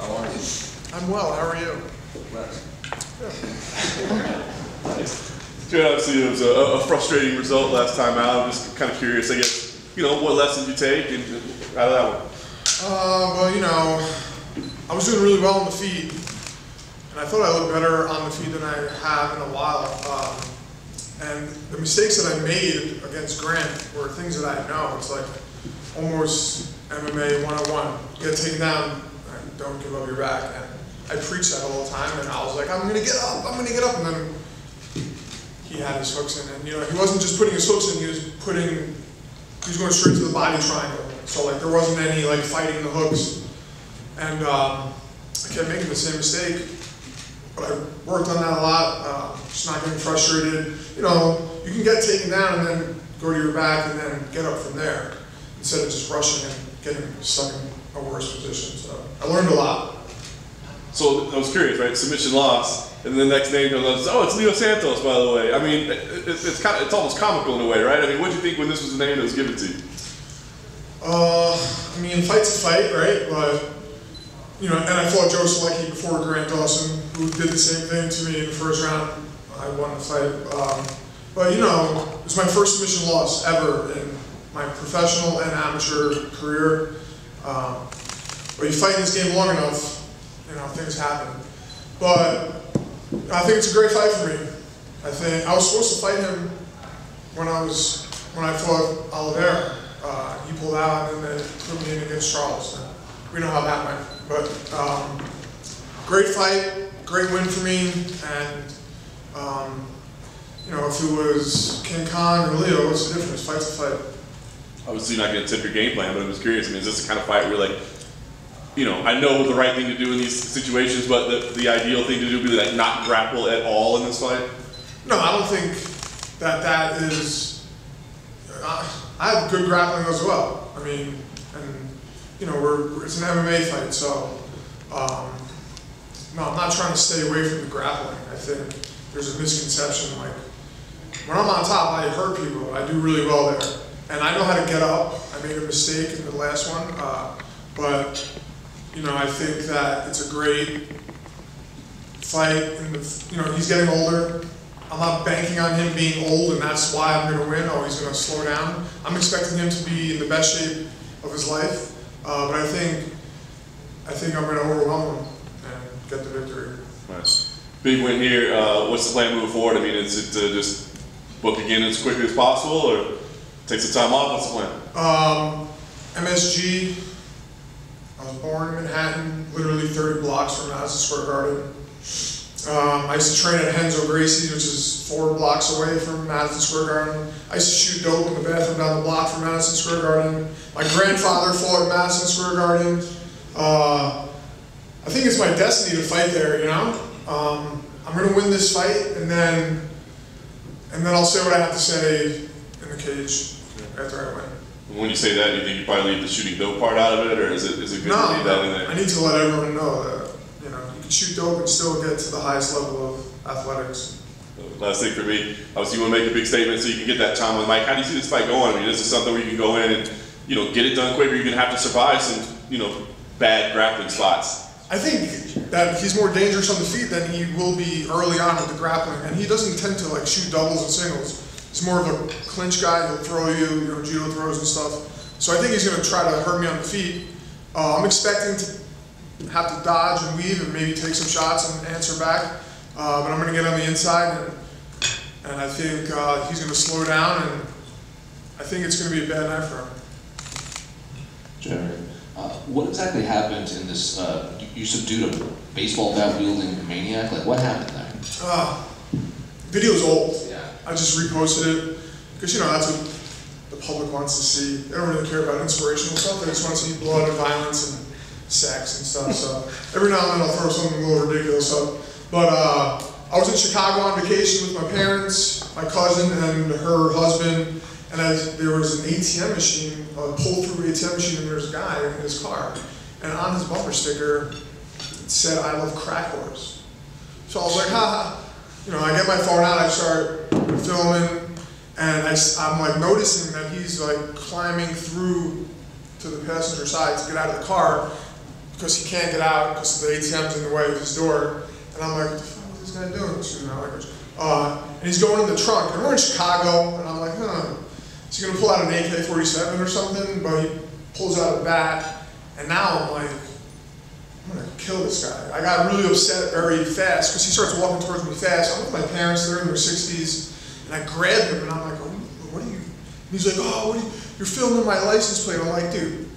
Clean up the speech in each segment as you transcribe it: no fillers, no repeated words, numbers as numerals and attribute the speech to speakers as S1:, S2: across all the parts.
S1: How are you?
S2: I'm well. How are you?
S1: Blessed.
S3: Nice. Obviously, it was a frustrating result last time out. I'm just kind of curious, I guess, what lessons you take and out of that one?
S2: Well, I was doing really well on the feet, and I thought I looked better on the feet than I have in a while. And the mistakes that I made against Grant were things that I know. It's like almost MMA 101. Get taken down, and don't give up your back. And I preach that all the time, and I was like, I'm gonna get up, and then he had his hooks in, and he wasn't just putting his hooks in, he was going straight to the body triangle. So like there wasn't any like fighting the hooks, and I kept making the same mistake. But I worked on that a lot, just not getting frustrated. You can get taken down and then go to your back and then get up from there, instead of just rushing and getting stuck in a worse position. So I learned a lot.
S3: So I was curious, right? Submission loss, and then the next name comes up. Oh, it's Leo Santos, by the way. I mean, it's almost comical in a way, right? I mean, what did you think when this was the name that was given to you?
S2: I mean, fight's a fight, right? But and I fought Joe Selecki before Grant Dawson, who did the same thing to me in the first round. I won the fight, but it was my first submission loss ever in my professional and amateur career. But you fight in this game long enough, things happen. But I think it's a great fight for me. I think I was supposed to fight him when I fought Oliveira. He pulled out and then they put me in against Charles. And we know how that went. But great fight, great win for me. And if it was King Kong or Leo, what's the difference? Fight's a fight.
S3: Obviously, you're not going to tip your game plan, but I was curious. I mean, is this the kind of fight where you're like, I know the right thing to do in these situations, but the ideal thing to do would be like not grapple at all in this fight?
S2: No, I don't think that is. I have good grappling as well. I mean, and it's an MMA fight, so no, I'm not trying to stay away from the grappling. I think there's a misconception. Like when I'm on top, I hurt people. I do really well there, and I know how to get up. I made a mistake in the last one, but. I think that it's a great fight. He's getting older. I'm not banking on him being old, and that's why I'm going to win. Oh, he's going to slow down. I'm expecting him to be in the best shape of his life, but I think I'm going to overwhelm him and get the victory.
S3: Nice. Big win here. What's the plan moving forward? I mean, is it just book again as quickly as possible, or take some time off? What's the plan?
S2: MSG. I was born in Manhattan, literally 30 blocks from Madison Square Garden. I used to train at Henzo Gracie's, which is 4 blocks away from Madison Square Garden. I used to shoot dope in the bathroom down the block from Madison Square Garden. My grandfather fought at Madison Square Garden. I think it's my destiny to fight there, I'm going to win this fight, and then I'll say what I have to say in the cage after I win.
S3: When you say that, do you think you probably leave the shooting dope part out of it, or is it good to leave that in there?
S2: I need to let everyone know that you can shoot dope and still get to the highest level of athletics.
S3: Last thing for me, obviously you want to make a big statement so you can get that time on the mic. How do you see this fight going? I mean, is this something where you can go in and get it done quick, or you're going to have to survive some bad grappling spots?
S2: I think that he's more dangerous on the feet than he will be early on with the grappling, and he doesn't tend to like shoot doubles and singles. He's more of a clinch guy. He'll throw you, judo throws and stuff. So I think he's going to try to hurt me on the feet. I'm expecting to have to dodge and weave and maybe take some shots and answer back. But I'm going to get on the inside, and I think he's going to slow down, and I think it's going to be a bad night for him.
S1: Jerry, what exactly happened in this? You subdued a baseball bat wielding Maniac. Like, what happened there?
S2: Video's old.
S1: Yeah.
S2: I just reposted it because that's what the public wants to see. They don't really care about inspirational stuff. They just want to see blood and violence and sex and stuff. So every now and then I'll throw something a little ridiculous up. But I was in Chicago on vacation with my parents, my cousin, and her husband. And there was an ATM machine, a pull-through ATM machine, and there's a guy in his car. And on his bumper sticker, it said, "I love crack whores." So I was like, ha ha. I get my phone out, I start filming, and I'm like noticing that he's like climbing through to the passenger side to get out of the car. because he can't get out because the ATM's in the way of his door. And I'm like, what the fuck is this guy doing? Excuse my language. And he's going in the trunk, and we're in Chicago, and I'm like, is he gonna pull out an AK-47 or something? But he pulls out a bat, and now I'm like, I'm gonna kill this guy. I got really upset very fast because he starts walking towards me fast. I'm with my parents, they're in their 60s, and I grab him, and I'm like, what are you? And he's like, oh, you're filming my license plate. I'm like, dude,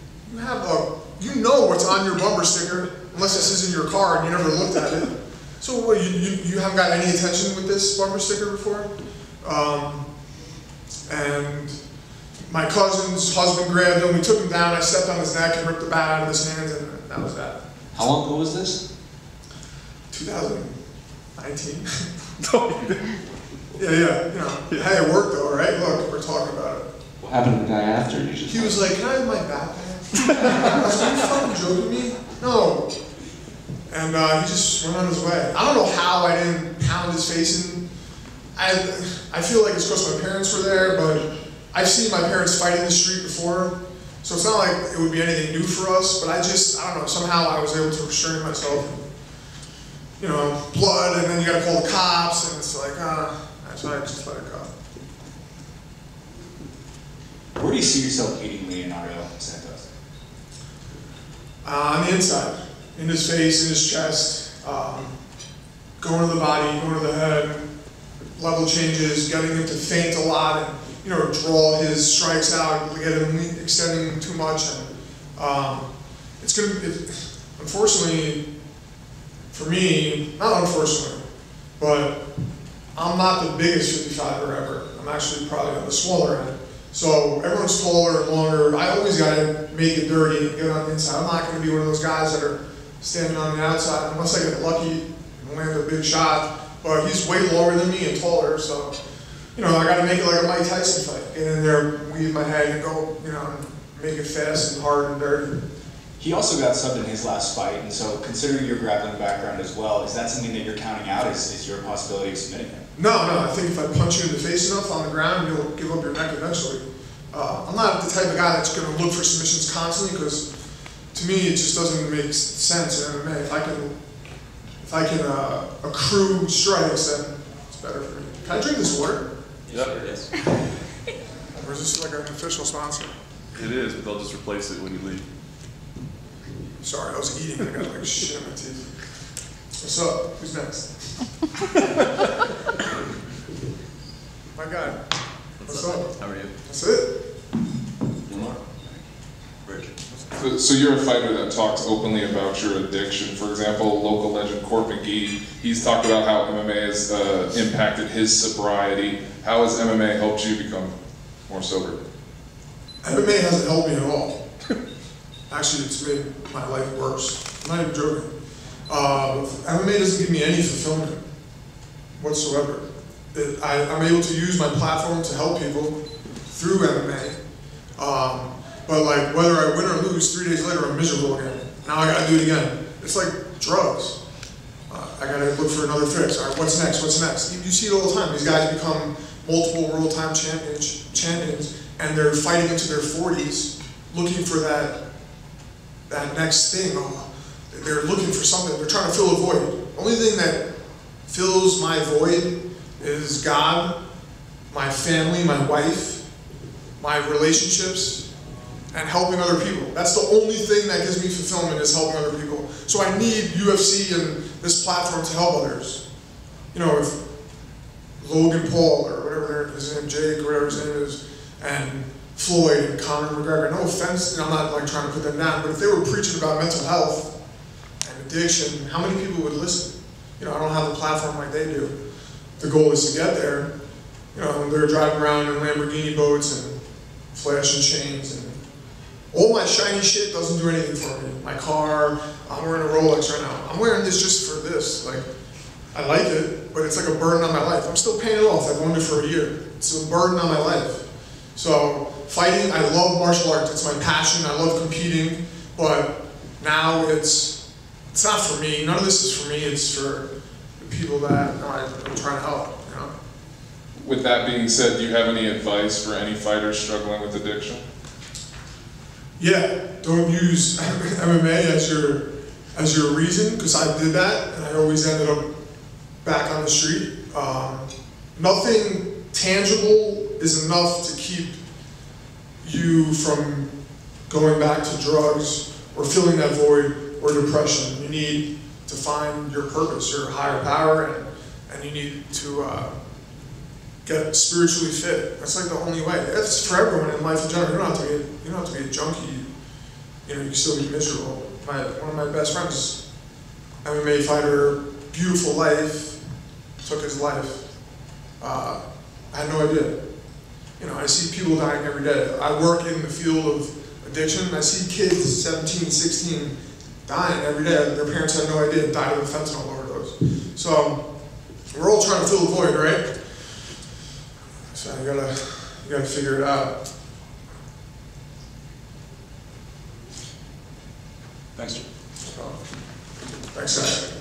S2: you know what's on your bumper sticker, unless this is in your car and you never looked at it. So what, you haven't got any attention with this bumper sticker before? And my cousin's husband grabbed him, we took him down, I stepped on his neck and ripped the bat out of his hands, and that was that.
S1: How long ago was this?
S2: 2019. Yeah, you know, hey, it worked though, right? Look, we're talking about it.
S1: What happened to the guy after?
S2: He was like, can I have my bat back? I was like, are you fucking joking me? No. And he just went on his way. I don't know how I didn't pound his face in. I feel like it's because my parents were there, but I've seen my parents fight in the street before, so it's not like it would be anything new for us, but I don't know, somehow I was able to restrain myself. You know, blood, and then you gotta call the cops, and it's like, so I just let it go.
S4: Where do you see yourself beating Leonardo Santos?
S2: On the inside, in his face, in his chest, going to the body, going to the head, level changes, getting him to feint a lot, and you know, draw his strikes out, get him extending too much, and it's going to be, unfortunately, for me, not unfortunately, but I'm not the biggest 55er ever. I'm actually probably on the smaller end. So everyone's taller and longer. I always got to make it dirty and get on the inside. I'm not going to be one of those guys that are standing on the outside unless I get lucky and land a big shot. But he's way longer than me and taller, so you know I got to make it like a Mike Tyson fight. Get in there, weave my head, and go, you know, and make it fast and hard and dirty.
S4: He also got subbed in his last fight, and so considering your grappling background as well, is that something that you're counting out? Is your possibility of submitting him?
S2: No, I think if I punch you in the face enough on the ground, you'll give up your neck eventually. I'm not the type of guy that's going to look for submissions constantly because, to me, it just doesn't make sense in MMA. If I can accrue strikes, then it's better for me. Can I drink this water?
S3: Yep.
S4: Sure it is.
S2: Or is this like an official sponsor?
S3: It is, but they'll just replace it when you leave.
S2: Sorry, I was eating. I got like shit in my teeth. What's up? Who's next? My guy. What's up?
S5: How are you?
S2: That's it.
S5: Rich.
S6: So you're a fighter that talks openly about your addiction. For example, local legend Court McGee, he's talked about how MMA has impacted his sobriety. How has MMA helped you become more sober?
S2: MMA hasn't helped me at all. Actually, it's made my life worse. I'm not even joking. MMA doesn't give me any fulfillment whatsoever. I'm able to use my platform to help people through MMA. But like whether I win or lose, 3 days later I'm miserable again. Now I gotta do it again. It's like drugs. I gotta look for another fix. All right, what's next? What's next? You see it all the time. These guys become multiple world time champions, and they're fighting into their 40s, looking for that next thing. They're looking for something. They're trying to fill a void. The only thing that fills my void is God, my family, my wife, my relationships, and helping other people. That's the only thing that gives me fulfillment, is helping other people. So I need UFC and this platform to help others. You know, if Logan Paul or whatever his name, Jake, or whatever his name is, and Floyd and Conor McGregor, no offense, I'm not like trying to put them down, but if they were preaching about mental health and addiction, how many people would listen? You know, I don't have the platform like they do. The goal is to get there. You know, they're driving around in Lamborghini boats and flashing chains, and all my shiny shit doesn't do anything for me. My car, I'm wearing a Rolex right now. I'm wearing this just for this. Like, I like it, but it's like a burden on my life. I'm still paying it off. I've owned it for a year. It's a burden on my life. So fighting, I love martial arts. It's my passion. I love competing, but now it's not for me. None of this is for me. It's for the people that I'm trying to help. You know?
S6: With that being said, do you have any advice for any fighters struggling with addiction?
S2: yeah, don't use MMA as your reason, because I did that and I always ended up back on the street. Nothing tangible is enough to keep you from going back to drugs or filling that void or depression. You need to find your purpose, your higher power, and you need to get spiritually fit. That's like the only way. That's for everyone in life in general. You don't have to be a junkie. You know, you can still be miserable. One of my best friends, MMA fighter, beautiful life, took his life. I had no idea. You know, I see people dying every day. I work in the field of addiction, and I see kids, 17, 16, dying every day. Their parents had no idea, died of a fentanyl overdose. So, we're all trying to fill the void, right? So you gotta figure it out.
S4: Thanks, Jim.
S2: Thanks, guys.